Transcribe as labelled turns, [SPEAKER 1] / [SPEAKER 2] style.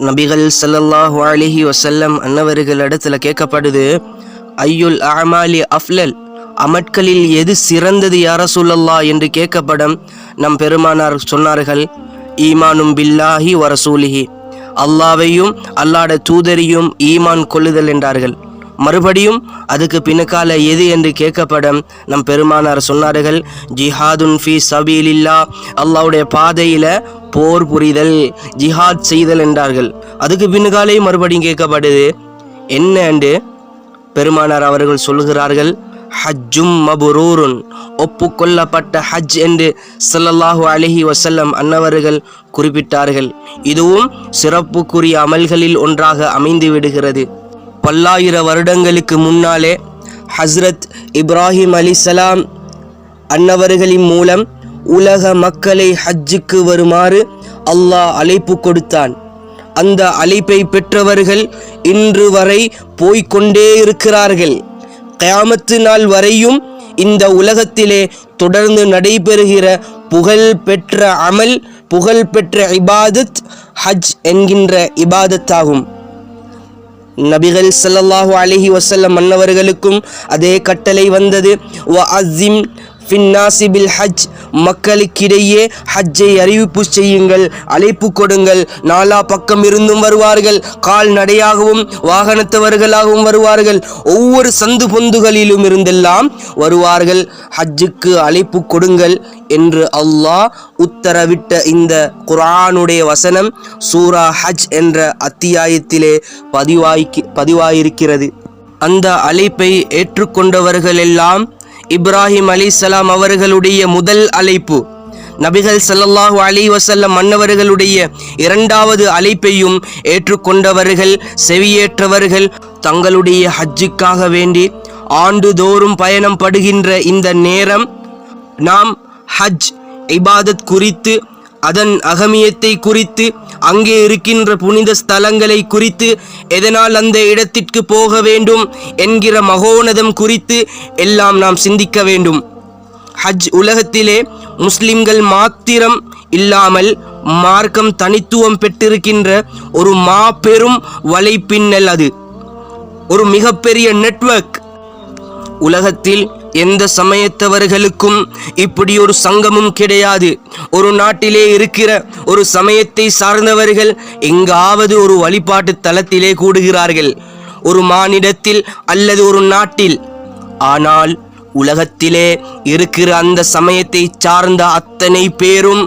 [SPEAKER 1] நபிகள் ஸல்லல்லாஹு அலைஹி வஸல்லம் அன்னவர்களிடத்தில் கேட்கப்படுது, ஐயுல் அமாலி அஃலல், அமட்களில் எது சிறந்தது யா ரசூலல்லாஹ் என்று கேட்கப்படும் நம் பெருமானார் சொன்னார்கள், ஈமானும் பில்லாஹி வ ரசூலிஹி, அல்லாவையும் அல்லாட தூதரையும் ஈமான் கொள்ளுதல் என்றார்கள். மறுபடியும் அதுக்கு பின்னுக்கால எது என்று கேட்கப்படும் நம் பெருமானார் சொன்னார்கள், ஜிஹாதுன் ஃபி சபீலில்லா, அல்லாவுடைய பாதையில் போர் புரிதல், ஜிஹாத் செய்தல் என்றார்கள். அதுக்கு பின்னுக்காலே மறுபடியும் கேட்கப்படுது என்ன என்று பெருமானார் அவர்கள் சொல்கிறார்கள், ஹஜ்ஜும் மபுரூருன், ஒப்புக்கொள்ளப்பட்ட ஹஜ் என்று ஸல்லல்லாஹு அலைஹி வஸல்லம் அன்னவர்கள் குறிப்பிட்டார்கள். இதுவும் சிறப்புக்குரிய அமல்களில் ஒன்றாக அமைந்து விடுகிறது. பல்லாயிர வருடங்களுக்கு முன்னாலே ஹஸ்ரத் இப்ராஹிம் அலைஹிஸ்ஸலாம் அன்னவர்களின் மூலம் உலக மக்களை ஹஜ்ஜுக்கு வருமாறு அல்லாஹ் அழைப்பு கொடுத்தான். அந்த அழைப்பை பெற்றவர்கள் இன்று வரை போய்கொண்டே இருக்கிறார்கள். கியாமத்து நாள் வரையும் இந்த உலகத்திலே தொடர்ந்து நடைபெறுகிற புகழ் பெற்ற அமல், புகழ் பெற்ற இபாதத் ஹஜ் என்கின்ற இபாதத்தாகும். நபிகள் ஸல்லல்லாஹு அலைஹி வஸல்லம் அன்னவர்களுக்கும் அதே கட்டளை வந்தது. வஅஸிம் ஃபின்னாசி பில் ஹஜ், மக்களுக்கிடையே ஹஜ்ஜை அறிவிப்பு செய்யுங்கள், அழைப்பு கொடுங்கள். நாலா பக்கம் இருந்தும் வருவார்கள், கால்நடையாகவும் வாகனத்தவர்களாகவும் வருவார்கள், ஒவ்வொரு சந்து பொந்துகளிலும் இருந்தெல்லாம் வருவார்கள். ஹஜ்ஜுக்கு அழைப்பு கொடுங்கள் என்று அல்லாஹ் உத்தரவிட்ட இந்த குர்ஆனுடைய வசனம் சூரா ஹஜ் என்ற அத்தியாயத்திலே பதிவாயிருக்கிறது. அந்த அழைப்பை ஏற்றுக்கொண்டவர்கள் எல்லாம் இப்ராஹிம் அலைஹிஸ்ஸலாம் அவர்களுடைய முதல் அழைப்பு, நபிகள் ஸல்லல்லாஹு அலைஹி வஸல்லம் அன்னவர்களுடைய இரண்டாவது அழைப்பையும் ஏற்றுக்கொண்டவர்கள், செவியேற்றவர்கள். தங்களுடைய ஹஜ்ஜுக்காக வேண்டி ஆண்டுதோறும் பயணம் படுகின்ற இந்த நேரம் நாம் ஹஜ் இபாதத் குறித்து, அதன் அகமியத்தை குறித்து, அங்கே இருக்கின்ற புனித ஸ்தலங்களை குறித்து, எதனால் அந்த இடத்திற்கு போக வேண்டும் என்கிற மகோனதம் குறித்து எல்லாம் நாம் சிந்திக்க வேண்டும். ஹஜ் உலகத்திலே முஸ்லிம்கள் மாத்திரம் இல்லாமல் மார்க்கம் தனித்துவம் பெற்றிருக்கின்ற ஒரு மாபெரும் வலைப்பின்னல். அது ஒரு மிகப்பெரிய நெட்வொர்க். உலகத்தில் எந்த சமயத்தவர்களுக்கும் இப்படி ஒரு சங்கமும் கிடையாது. ஒரு நாட்டிலே இருக்கிற ஒரு சமயத்தை சார்ந்தவர்கள் எங்காவது ஒரு வழிபாட்டு தலத்திலே கூடுகிறார்கள், ஒரு மாநிலத்தில் அல்லது ஒரு நாட்டில். ஆனால் உலகத்திலே இருக்கிற அந்த சமயத்தை சார்ந்த அத்தனை பேரும்